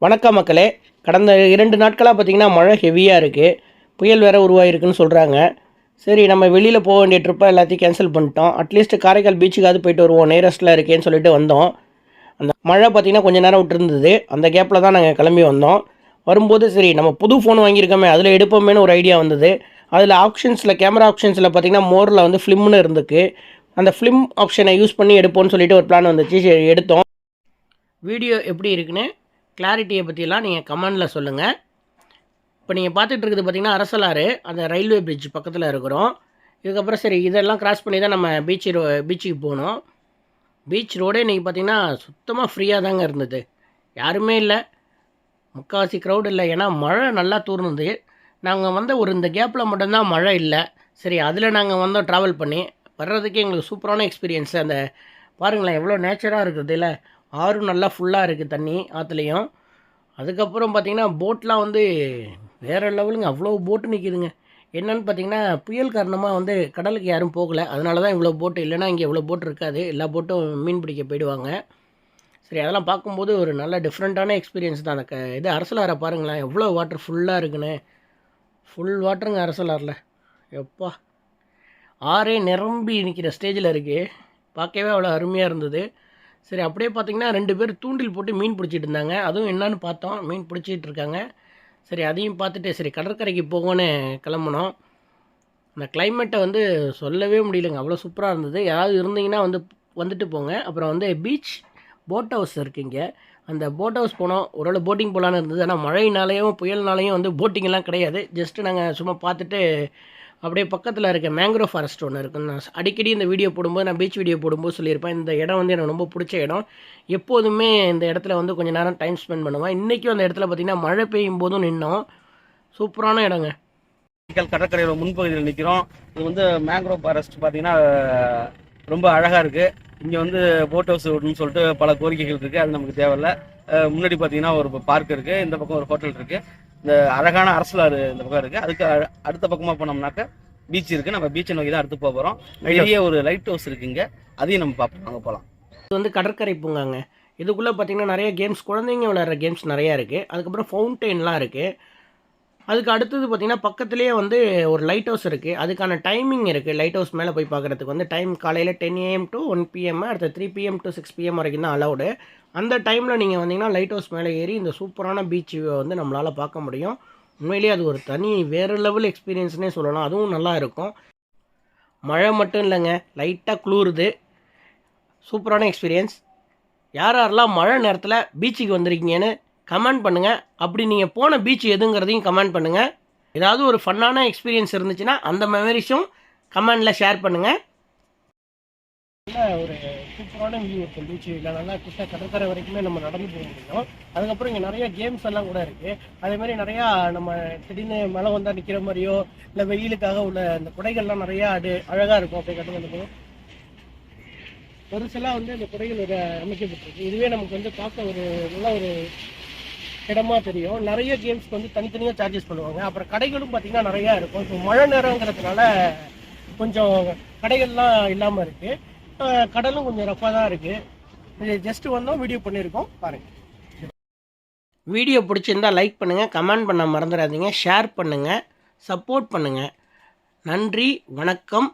வணக்கம் மக்களே. கடந்த 2 நாட்களாக பார்த்திங்கன்னா மழை ஹெவியாக இருக்குது. புயல் வேறு உருவாகிருக்குன்னு சொல்கிறாங்க. சரி, நம்ம வெளியில் போக வேண்டிய ட்ரிப்பை எல்லாத்தையும் கேன்சல் பண்ணிட்டோம். அட்லீஸ்ட் காரைக்கால் பீச்சுக்காவது போயிட்டு வருவோம், நியரஸ்ட்டில் இருக்கேன்னு சொல்லிட்டு வந்தோம். அந்த மழை பார்த்திங்கன்னா கொஞ்சம் நேரம் விட்டுருந்தது. அந்த கேப்பில் தான் நாங்கள் கிளம்பி வந்தோம். வரும்போது சரி நம்ம புது ஃபோன் வாங்கியிருக்கோமே, அதில் எடுப்போமேனு ஒரு ஐடியா வந்தது. அதில் ஆப்ஷன்ஸில் கேமரா ஆப்ஷன்ஸில் பார்த்திங்கன்னா மோரில் வந்து ஃபிலிம்னு இருந்துக்கு. அந்த ஃபிலிம் ஆப்ஷனை யூஸ் பண்ணி எடுப்போம்னு சொல்லிட்டு ஒரு பிளான் வந்துச்சு. சரி எடுத்தோம். வீடியோ எப்படி இருக்குன்னு கிளாரிட்டியை பற்றிலாம் நீங்கள் கமெண்டில் சொல்லுங்கள். இப்போ நீங்கள் பார்த்துட்டு இருக்குது பார்த்திங்கன்னா அரசலாறு, அந்த ரயில்வே பிரிட்ஜ் பக்கத்தில் இருக்கிறோம். இதுக்கப்புறம் சரி இதெல்லாம் கிராஸ் பண்ணி தான் நம்ம பீச்சுக்கு போகணும். பீச் ரோடே இன்றைக்கி பார்த்திங்கன்னா சுத்தமாக ஃப்ரீயாக தாங்க இருந்தது. யாருமே இல்லை, முக்கால்வாசி க்ரௌட் இல்லை. ஏன்னா மழை நல்லா தூர்ந்தது. நாங்கள் வந்த இந்த கேப்பில் மட்டும்தான் மழை இல்லை. சரி அதில் நாங்கள் வந்தோம் ட்ராவல் பண்ணி. வர்றதுக்கே எங்களுக்கு சூப்பரான எக்ஸ்பீரியன்ஸு. அந்த பாருங்களேன் எவ்வளோ நேச்சராக இருக்குது இல்லை. ஆறும் நல்லா ஃபுல்லாக இருக்குது தண்ணி ஆற்றுலையும். அதுக்கப்புறம் பார்த்திங்கன்னா போட்லாம் வந்து வேறு லெவலுங்க. அவ்வளோ போட்டு நிற்கிதுங்க. என்னென்னு பார்த்திங்கன்னா புயல் காரணமாக வந்து கடலுக்கு யாரும் போகலை, அதனால தான் இவ்வளோ போட்டு. இல்லைனா இங்கே இவ்வளோ போட்டு இருக்காது. எல்லா போட்டும் மீன் பிடிக்க போயிடுவாங்க. சரி அதெல்லாம் பார்க்கும்போது ஒரு நல்ல டிஃப்ரெண்ட்டான எக்ஸ்பீரியன்ஸ் தான். அந்த இது அரசலாறை பாருங்களேன் எவ்வளோ வாட்டர் ஃபுல்லாக இருக்குன்னு. ஃபுல் வாட்டருங்க அரசலாறில். எப்பா ஆறே நிரம்பி நிற்கிற ஸ்டேஜில் இருக்குது. பார்க்கவே அவ்வளோ அருமையாக இருந்தது. சரி அப்படியே பார்த்திங்கன்னா 2 பேர் தூண்டில் போட்டு மீன் பிடிச்சிட்டு இருந்தாங்க. அதுவும் என்னன்னு பார்த்தோம், மீன் பிடிச்சிட்டு இருக்காங்க. சரி அதையும் பார்த்துட்டு சரி கடற்கரைக்கு போகணுன்னு கிளம்புனோம். அந்த கிளைமேட்டை வந்து சொல்லவே முடியலைங்க, அவ்வளோ சூப்பராக இருந்தது. யாராவது இருந்தீங்கன்னா வந்துட்டு போங்க. அப்புறம் வந்து பீச் போட் ஹவுஸ் இருக்குது இங்கே. அந்த போட் ஹவுஸ் போனோம். ஓரளவு போட்டிங் போகலான்னு இருந்தது. ஆனால் மழையினாலேயும் புயல்னாலேயும் வந்து போட்டிங்கெல்லாம் கிடையாது. ஜஸ்ட்டு நாங்கள் சும்மா பார்த்துட்டு அப்படியே பக்கத்தில் இருக்க மேங்க்ரோவ் ஃபாரஸ்ட் ஒன்று இருக்குன்னு நான் அடிக்கடி இந்த வீடியோ போடும்போது, நான் பீச் வீடியோ போடும்போது சொல்லியிருப்பேன். இந்த இடம் வந்து எனக்கு ரொம்ப பிடிச்ச இடம். எப்போதுமே இந்த இடத்துல வந்து கொஞ்சம் நேரம் டைம் ஸ்பெண்ட் பண்ணுவேன். இன்றைக்கும் அந்த இடத்துல பார்த்திங்கன்னா மழை பெய்யும் போதும் நின்னோம். சூப்பரான இடங்க. கடற்கரையோட முன்பகுதியில் நிற்கிறோம். இது வந்து மேங்க்ரோவ் ஃபாரஸ்ட் பார்த்திங்கன்னா ரொம்ப அழகாக இருக்குது. இங்கே வந்து போட் ஹவுஸ் விடணும்னு சொல்லிட்டு பல கோரிக்கைகள் இருக்குது. அது நமக்கு தேவையில்லை. முன்னாடி பார்த்திங்கன்னா ஒரு பார்க் இருக்குது, இந்த பக்கம் ஒரு ஹோட்டல் இருக்குது. இந்த அழகான அரசலாறு இந்த பக்கம் இருக்குது. அதுக்கு அடுத்த பக்கமாக போனோம்னாக்க பீச் இருக்குது. நம்ம பீச்சை நோக்கி தான் அடுத்து போகிறோம். நிறைய ஒரு லைட் ஹவுஸ் இருக்குது இங்கே, அதையும் நம்ம பார்ப்போம். அங்கே போகலாம். இது வந்து கடற்கரை பூங்காங்க. இதுக்குள்ளே பார்த்திங்கன்னா நிறைய கேம்ஸ், குழந்தைங்க விளையாடுற கேம்ஸ் நிறையா இருக்குது. அதுக்கப்புறம் ஃபவுண்டெயின்லாம் இருக்குது. அதுக்கு அடுத்தது பார்த்திங்கன்னா பக்கத்துலேயே வந்து ஒரு லைட் ஹவுஸ் இருக்குது. அதுக்கான டைமிங் இருக்குது. லைட் ஹவுஸ் மேலே போய் பார்க்குறதுக்கு வந்து டைம் காலையில் 10 AM to 1 PM, அடுத்த 3 PM to 6 PM வரைக்கும் தான் அலௌடு. அந்த டைமில் நீங்கள் வந்தீங்கன்னா லைட் ஹவுஸ் மேலே ஏறி இந்த சூப்பரான பீச் வியூவை வந்து நம்மளால் பார்க்க முடியும். உண்மையிலேயே அது ஒரு தனி வேறு லெவல் எக்ஸ்பீரியன்ஸ்னே சொல்லலாம். அதுவும் நல்லா இருக்கும். மழை மட்டும் இல்லைங்க, லைட்டாக குளிருது. சூப்பரான எக்ஸ்பீரியன்ஸ். யாரெல்லாம் மழை நேரத்தில் பீச்சுக்கு வந்திருக்கீங்கன்னு கமெண்ட் பண்ணுங்கள். அப்படி நீங்கள் போன பீச் எதுங்கிறதையும் கமெண்ட் பண்ணுங்கள். ஏதாவது ஒரு ஃபன்னான எக்ஸ்பீரியன்ஸ் இருந்துச்சுன்னா அந்த மெமரிஸும் கமெண்டில் ஷேர் பண்ணுங்கள். ஒரு சூப்பரான வியூ இருக்கும் பீச் வியூவில். நல்லா கிட்ட கடற்கரை வரைக்குமே நம்ம நடந்து போக முடியும். அதுக்கப்புறம் இங்கே நிறைய கேம்ஸ் எல்லாம் கூட இருக்குது. அதேமாதிரி நிறையா நம்ம திடீர்னு மழை வந்தால் நிற்கிற மாதிரியோ இல்லை வெயிலுக்காக உள்ள இந்த குடைகள்லாம் நிறையா அழகாக இருக்கும். அப்படியே கட்டுறதுக்கும் ஒரு சில வந்து இந்த குடைகள் அமைக்கப்பட்டிருக்கு. இதுவே நமக்கு வந்து பார்க்க ஒரு நல்ல ஒரு இடமா தெரியும். நிறைய கேம்ஸ்க்கு வந்து தனித்தனியாக சார்ஜஸ் பண்ணுவாங்க. அப்புறம் கடைகளும் பார்த்திங்கன்னா நிறையா இருக்கும். இப்போ மழை நேரங்கிறதுனால கொஞ்சம் கடைகள்லாம் இல்லாமல் இருக்குது. கடலும் கொஞ்சம் ரஃபாக தான் இருக்குது. இது ஜஸ்ட்டு வந்தோம், வீடியோ பண்ணியிருக்கோம், பாருங்கள். வீடியோ பிடிச்சிருந்தா லைக் பண்ணுங்கள், கமெண்ட் பண்ண மறந்துடாதீங்க, ஷேர் பண்ணுங்கள், சப்போர்ட் பண்ணுங்கள். நன்றி, வணக்கம்.